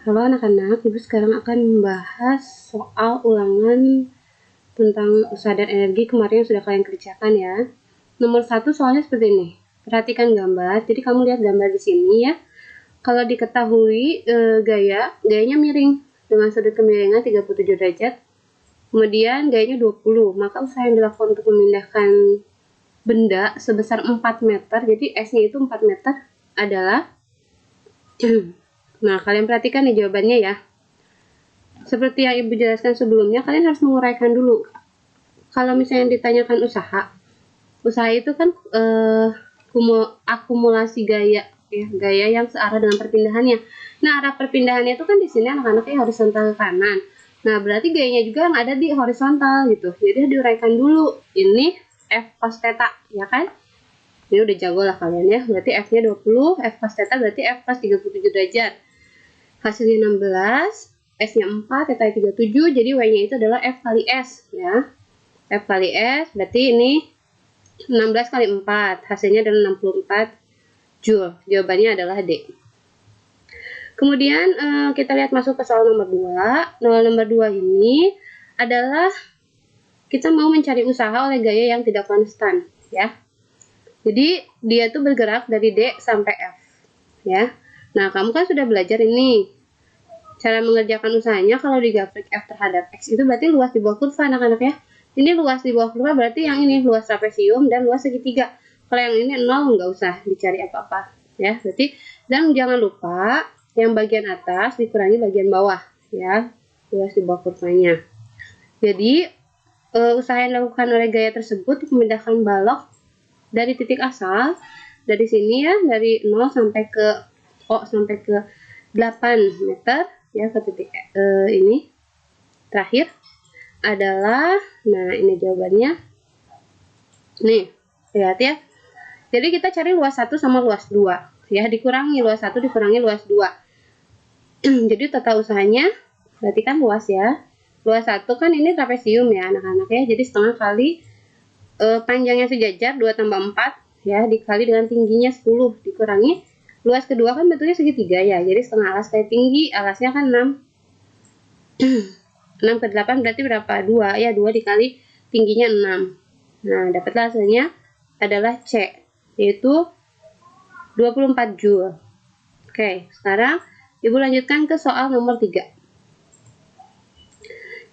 Halo anak-anak, Ibu sekarang akan membahas soal ulangan tentang usaha dan energi kemarin yang sudah kalian kerjakan ya. Nomor 1 soalnya seperti ini. Perhatikan gambar. Jadi kamu lihat gambar di sini ya. Kalau diketahui gayanya miring dengan sudut kemiringan 37 derajat. Kemudian gayanya 20. Maka usaha yang dilakukan untuk memindahkan benda sebesar 4 meter, jadi S-nya itu 4 meter adalah nah, kalian perhatikan nih jawabannya ya. Seperti yang Ibu jelaskan sebelumnya, kalian harus menguraikan dulu. Kalau misalnya ditanyakan usaha itu kan akumulasi gaya ya, gaya yang searah dengan perpindahannya. Nah, arah perpindahannya itu kan di sini anak-anaknya horizontal ke kanan. Nah, berarti gayanya juga yang ada di horizontal gitu. Jadi diuraikan dulu. Ini F cos theta, ya kan? Ini udah jago lah kalian ya. Berarti F-nya 20, F cos theta berarti F plus 37 derajat. Hasilnya 16, S-nya 4, theta 37, jadi Y-nya itu adalah F kali S ya. F kali S berarti ini 16 kali 4, hasilnya adalah 64 Joule. Jawabannya adalah D. Kemudian kita lihat masuk ke soal nomor 2. Nomor 2 ini adalah kita mau mencari usaha oleh gaya yang tidak konstan ya. Jadi dia tuh bergerak dari D sampai F ya. Nah, kamu kan sudah belajar ini. Cara mengerjakan usahanya kalau di grafik F terhadap X itu berarti luas di bawah kurva anak-anak ya. Ini luas di bawah kurva berarti yang ini luas trapesium dan luas segitiga. Kalau yang ini 0 nggak usah dicari apa-apa ya. Berarti dan jangan lupa yang bagian atas dikurangi bagian bawah ya. Luas di bawah kurvanya. Jadi usaha yang dilakukan oleh gaya tersebut untuk memindahkan balok dari titik asal dari sini ya, dari 0 sampai ke O sampai ke 8 meter ya, ke titik ini terakhir adalah, nah ini jawabannya nih, lihat ya. Jadi kita cari luas 1 sama luas 2 ya, dikurangi luas 1 dikurangi luas 2 jadi total usahanya berarti kan luas ya. Luas 1 kan ini trapesium ya anak-anak ya, jadi setengah kali panjangnya sejajar 2 tambah 4 ya, dikali dengan tingginya 10 dikurangi luas kedua kan bentuknya segitiga ya, jadi setengah alas kali tinggi, alasnya kan 6 6 ke 8 berarti berapa? 2 ya, 2 dikali tingginya 6. Nah, dapatlah hasilnya adalah C, yaitu 24 Joule. Oke, sekarang Ibu lanjutkan ke soal nomor 3.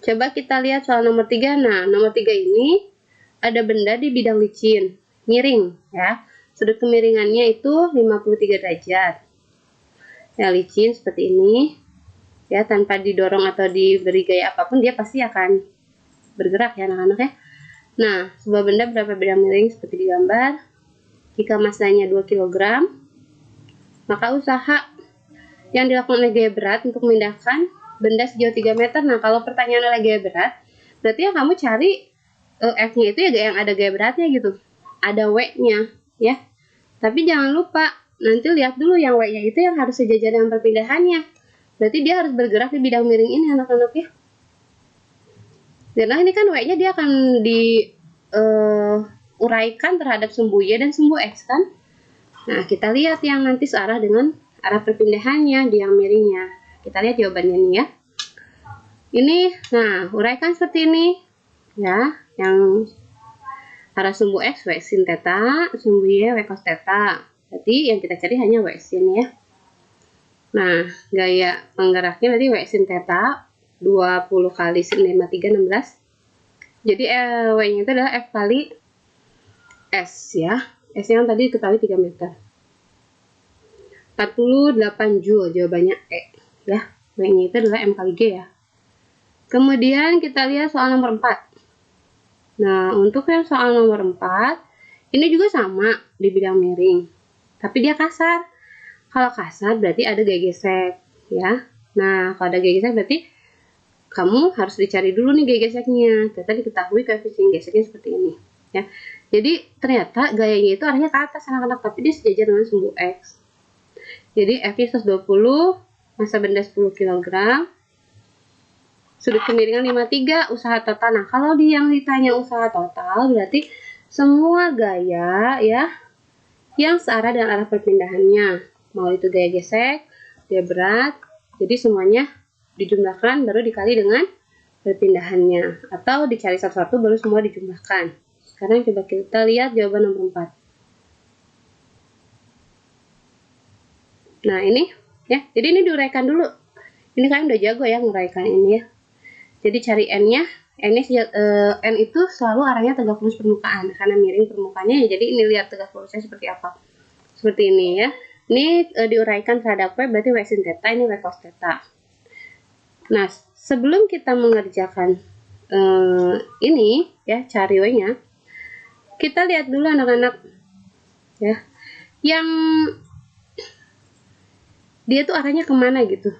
Coba kita lihat soal nomor 3. Nah, nomor 3 ini ada benda di bidang licin, miring ya. Sudut kemiringannya itu 53 derajat. Ya, licin seperti ini. Ya, tanpa didorong atau diberi gaya apapun dia pasti akan bergerak ya anak-anak ya. Nah, sebuah benda berapa bidang miring seperti di gambar. Jika masanya 2 kg, maka usaha yang dilakukan oleh gaya berat untuk memindahkan benda sejauh 3 meter. Nah, kalau pertanyaan oleh gaya berat, berarti yang kamu cari F-nya itu ya yang ada gaya beratnya gitu. Ada W-nya ya. Tapi jangan lupa nanti lihat dulu yang W-nya itu yang harus sejajar dengan perpindahannya. Berarti dia harus bergerak di bidang miring ini anak-anak ya. Karena ini kan W-nya dia akan diuraikan terhadap sumbu Y dan sumbu X kan. Nah, kita lihat yang nanti searah dengan arah perpindahannya di yang miringnya. Kita lihat jawabannya nih ya. Ini, nah, uraikan seperti ini ya, yang arah sumbu X W sin theta, sumbu Y W cos theta. Berarti yang kita cari hanya W sin ya. Nah, gaya penggeraknya berarti W sin theta 20 kali sin 53 16. Jadi W-nya itu adalah F kali S ya. S yang tadi diketahui 3 meter. 48 Joule, jawabannya E ya. W-nya itu adalah M kali G ya. Kemudian kita lihat soal nomor 4. Nah, untuk yang soal nomor 4, ini juga sama di bidang miring. Tapi dia kasar. Kalau kasar berarti ada gaya gesek ya. Nah, kalau ada gaya gesek berarti kamu harus dicari dulu nih gaya geseknya. Ternyata diketahui koefisien geseknya seperti ini ya. Jadi ternyata gayanya itu arahnya ke atas anak-anak, tapi dia sejajar dengan sumbu X. Jadi F-nya 120, massa benda 10 kg, sudut kemiringan 53, usaha total. Nah, kalau yang ditanya usaha total berarti semua gaya ya yang searah dengan arah perpindahannya. Mau itu gaya gesek, gaya berat, Jadi semuanya dijumlahkan baru dikali dengan perpindahannya, atau dicari satu-satu baru semua dijumlahkan. Sekarang coba kita lihat jawaban nomor 4. Nah ini ya, jadi ini diuraikan dulu. Ini kalian udah jago ya nguraikan ini ya. Jadi cari n-nya, n itu selalu arahnya tegak lurus permukaan karena miring permukaannya ya. Jadi ini lihat tegak lurusnya seperti apa. Seperti ini ya. Ini diuraikan terhadap W berarti W sin theta, ini W cos theta. Nah, sebelum kita mengerjakan ini ya, cari W-nya, kita lihat dulu anak-anak ya, yang dia tuh arahnya kemana gitu.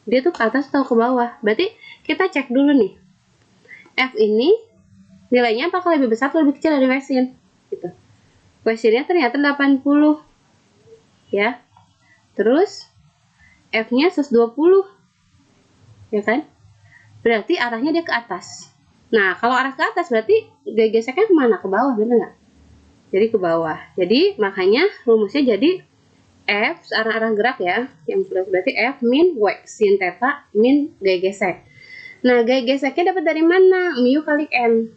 Dia tuh ke atas atau ke bawah. Berarti kita cek dulu nih. F ini nilainya apakah lebih besar atau lebih kecil dari W sin? Gitu. W sin-nya ternyata 80. Ya. Terus F-nya 120. Ya kan? Berarti arahnya dia ke atas. Nah, kalau arah ke atas berarti geseknya kemana? Ke bawah, bener nggak? Jadi ke bawah. Jadi makanya rumusnya jadi F arah-arah gerak ya, yang berarti F min W sin theta min gaya gesek. Nah, gaya geseknya dapat dari mana? Mu kali N.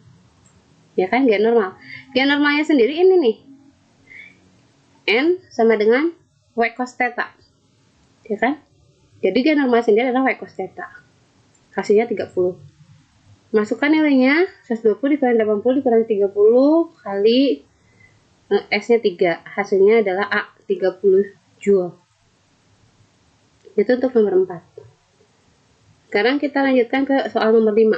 Ya kan, gaya normal. Gaya normalnya sendiri ini nih. N sama dengan W cos theta. Ya kan? Jadi gaya normal sendiri adalah W cos theta. Hasilnya 30. Masukkan nilainya 120 dikurangi 80 dikurangi 30 kali S-nya 3. Hasilnya adalah A, 30 Joule. Itu untuk nomor 4. Sekarang kita lanjutkan ke soal nomor 5.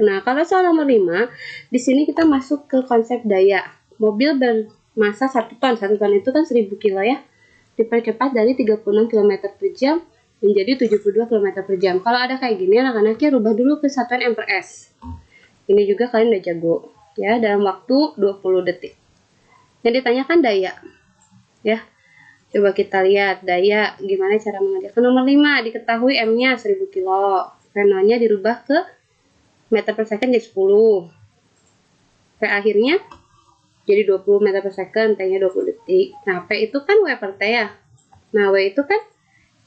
Nah, kalau soal nomor 5, di sini kita masuk ke konsep daya. Mobil bermassa 1 ton. 1 ton itu kan 1000 kilo ya. Dipercepat dari 36 km per jam menjadi 72 km per jam. Kalau ada kayak gini, anak-anaknya rubah dulu ke satuan M per S. Ini juga kalian udah jago. Ya, dalam waktu 20 detik. Yang ditanyakan daya. Ya. Coba kita lihat daya gimana cara mengerjakan. Nomor 5 diketahui M-nya 1000 kilo. Reno-nya dirubah ke meter per second jadi 10. P akhirnya jadi 20 meter per second, T-nya 20 detik. Nah, P itu kan W per T ya. Nah, W itu kan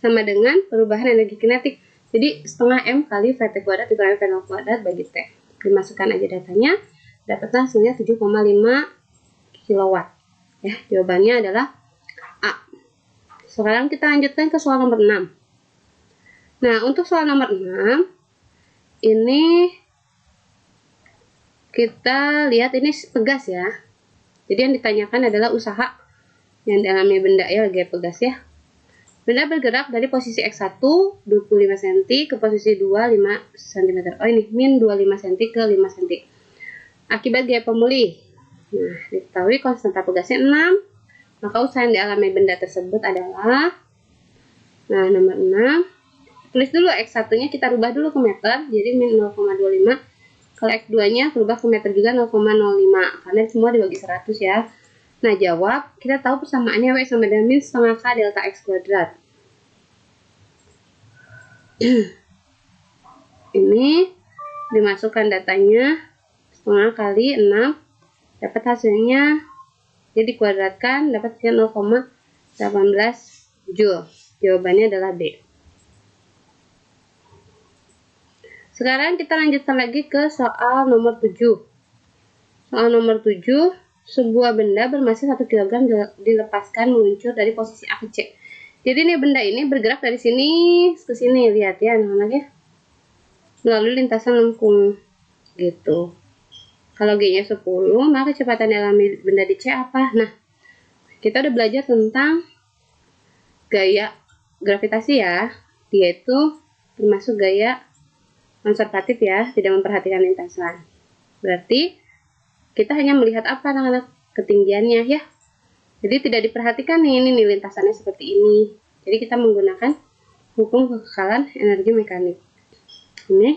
sama dengan perubahan energi kinetik. Jadi setengah M kali VT kuadrat dikurangi V0 kuadrat bagi T. Dimasukkan aja datanya, dapatlah hasilnya 7,5 kilowatt. Ya, jawabannya adalah A. Sekarang kita lanjutkan ke soal nomor 6. Nah, untuk soal nomor 6, ini kita lihat ini pegas ya. Jadi yang ditanyakan adalah usaha yang dialami benda ya, lagi pegas ya. Benda bergerak dari posisi X1 25 cm ke posisi 2 5 cm. Oh ini, min 25 cm ke 5 cm. Akibat gaya pemulih. Nah, diketahui konstanta pegasnya 6. Maka usaha yang dialami benda tersebut adalah, nah nomor 6, tulis dulu X1-nya kita rubah dulu ke meter, jadi min 0,25. Kalau X2-nya berubah ke meter juga 0,05, karena semua dibagi 100 ya. Nah, jawab, kita tahu persamaannya W sama dengan min setengah K delta X kuadrat. Ini dimasukkan datanya, setengah kali 6, dapat hasilnya, jadi dikuadratkan, dapat hasilnya 0,18 Joule. Jawabannya adalah B. Sekarang kita lanjutkan lagi ke soal nomor 7. Soal nomor 7, sebuah benda bermassa 1 kg dilepaskan meluncur dari posisi A ke C. Jadi nih benda ini bergerak dari sini ke sini, lihat ya anak-anak ya. Melalui lintasan lengkung gitu. Kalau G-nya 10, maka kecepatan dialami benda di C apa? Nah, kita udah belajar tentang gaya gravitasi ya. Dia itu termasuk gaya konservatif ya, tidak memperhatikan lintasan. Berarti kita hanya melihat apa anak-anak? Ketinggiannya ya. Jadi tidak diperhatikan nih, ini lintasannya seperti ini. Jadi kita menggunakan hukum kekekalan energi mekanik. Ini.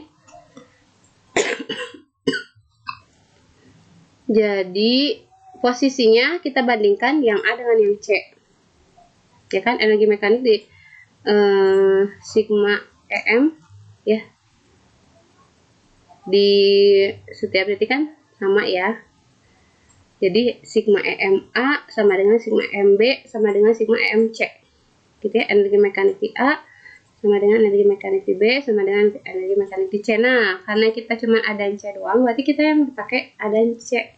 Jadi posisinya kita bandingkan yang A dengan yang C. Ya kan, energi mekanik di sigma EM ya. Di setiap titik kan sama ya. Jadi sigma EMA sama dengan sigma MB sama dengan sigma EMC. Gitu ya, energi mekanik di A sama dengan energi mekanik di B sama dengan energi mekanik di C. Nah, karena kita cuma adaan C doang, berarti kita yang dipakai adaan C.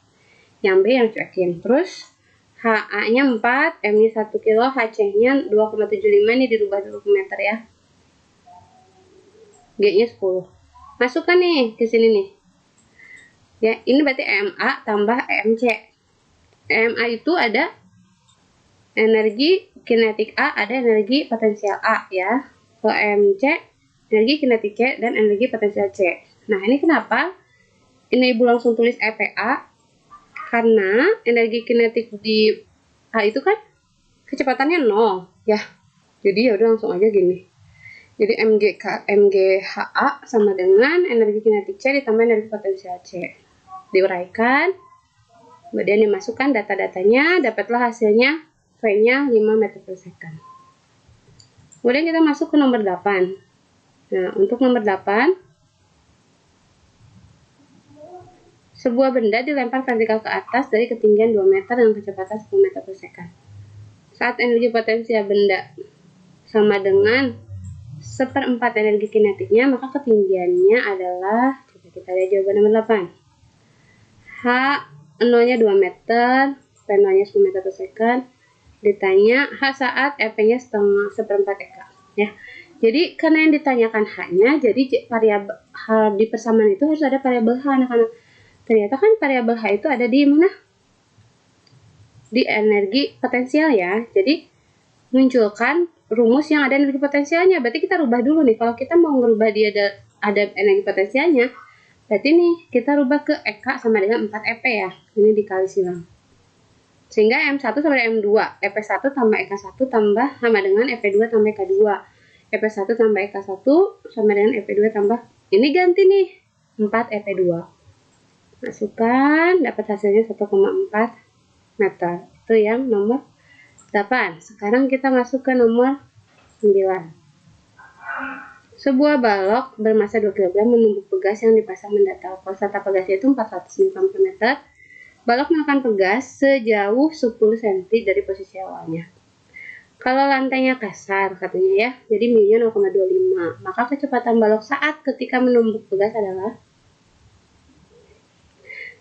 Yang B yang cuekin. Terus HA-nya 4, M-nya 1 kilo, HC-nya 2,75, ini dirubah dulu ke meter ya. G-nya 10. Masukkan nih ke sini nih. Ya, ini berarti MA tambah MC. MA itu ada energi kinetik A, ada energi potensial A ya. Kalau MC energi kinetik C dan energi potensial C. Nah, ini kenapa? Ini ibu langsung tulis EPA karena energi kinetik di A itu kan kecepatannya 0 ya. Jadi ya udah langsung aja gini. Jadi MGHA sama dengan energi kinetik C ditambah energi potensial C. Diuraikan, kemudian dimasukkan data-datanya, dapatlah hasilnya V-nya 5 meter per second. Kemudian kita masuk ke nomor 8. Nah, untuk nomor 8, sebuah benda dilempar vertikal ke atas dari ketinggian 2 meter dengan kecepatan 10 meter per second. Saat energi potensial benda sama dengan 1/4 energi kinetiknya, maka ketinggiannya adalah, coba kita lihat jawaban nomor 8. H 0-nya 2 meter, P0-nya 10 meter per second. Ditanya H saat EP-nya 1/4 EK ya. Jadi karena yang ditanyakan H-nya, jadi variabel H di persamaan itu harus ada variabel H anak-anak. Ternyata kan variabel H itu ada di mana? Di energi potensial ya. Jadi munculkan rumus yang ada energi potensialnya. Berarti kita rubah dulu nih. Kalau kita mau ngerubah dia ada energi potensialnya, berarti nih kita rubah ke EK sama dengan 4 EP ya. Ini dikali silang. Sehingga M1 sama dengan M2. EP1 tambah EK1 tambah sama dengan EP2 tambah EK2. EP1 tambah EK1 sama dengan EP2 tambah. Ini ganti nih. 4 EP2. Masukkan, dapat hasilnya 1,4 meter. Itu yang nomor 8. Sekarang kita masuk ke nomor 9. Sebuah balok bermasa 2 kg menumbuk pegas yang dipasang mendatar. Prosata pegasnya itu 400 Nm. Balok melakukan pegas sejauh 10 cm dari posisi awalnya. Kalau lantainya kasar katanya ya, jadi mu-nya 0,25. Maka kecepatan balok saat ketika menumbuk pegas adalah,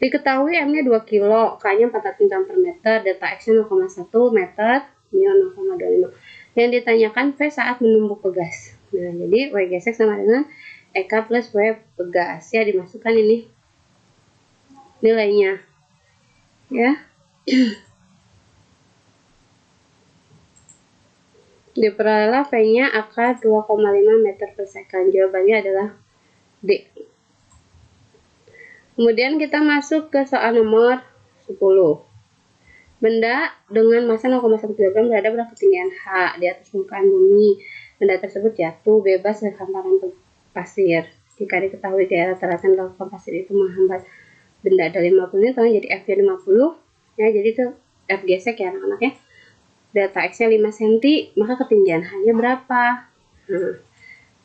diketahui M-nya 2 kilo, K-nya 400 Nm, delta X-nya 0,1 meter, mu-nya 0,25. Yang ditanyakan V saat menumbuk pegas. Nah, jadi W gesek sama dengan EK plus W pegas. Ya, dimasukkan ini nilainya. Ya. Diperolehlah V-nya AK 2,5 meter per second. Jawabannya adalah D. Kemudian kita masuk ke soal nomor 10. Benda dengan massa 0,1 kg berada pada ketinggian H di atas permukaan bumi. Benda tersebut jatuh bebas dari hamparan pasir. Jika diketahui gaya rata-rata dilakukan pasir itu menghambat benda dari 50 Newton, jadi F-nya 50. Ya, jadi itu F gesek ya anak-anak ya. Delta X-nya 5 cm, maka ketinggian H-nya berapa? Nah,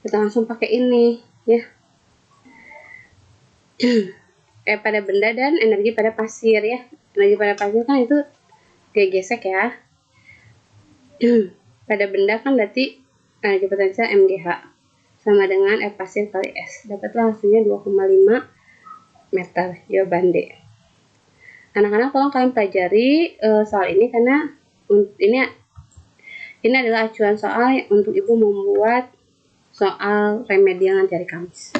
kita langsung pakai ini ya. Pada benda dan energi pada pasir ya. Energi pada pasir kan itu G gesek ya. Pada benda kan berarti energi potensial MGH sama dengan F pasir kali S. Dapatlah hasilnya 2,5 meter. Jawaban D. Anak-anak tolong kalian pelajari soal ini karena ini adalah acuan soal untuk ibu membuat soal remedial nanti hari Kamis.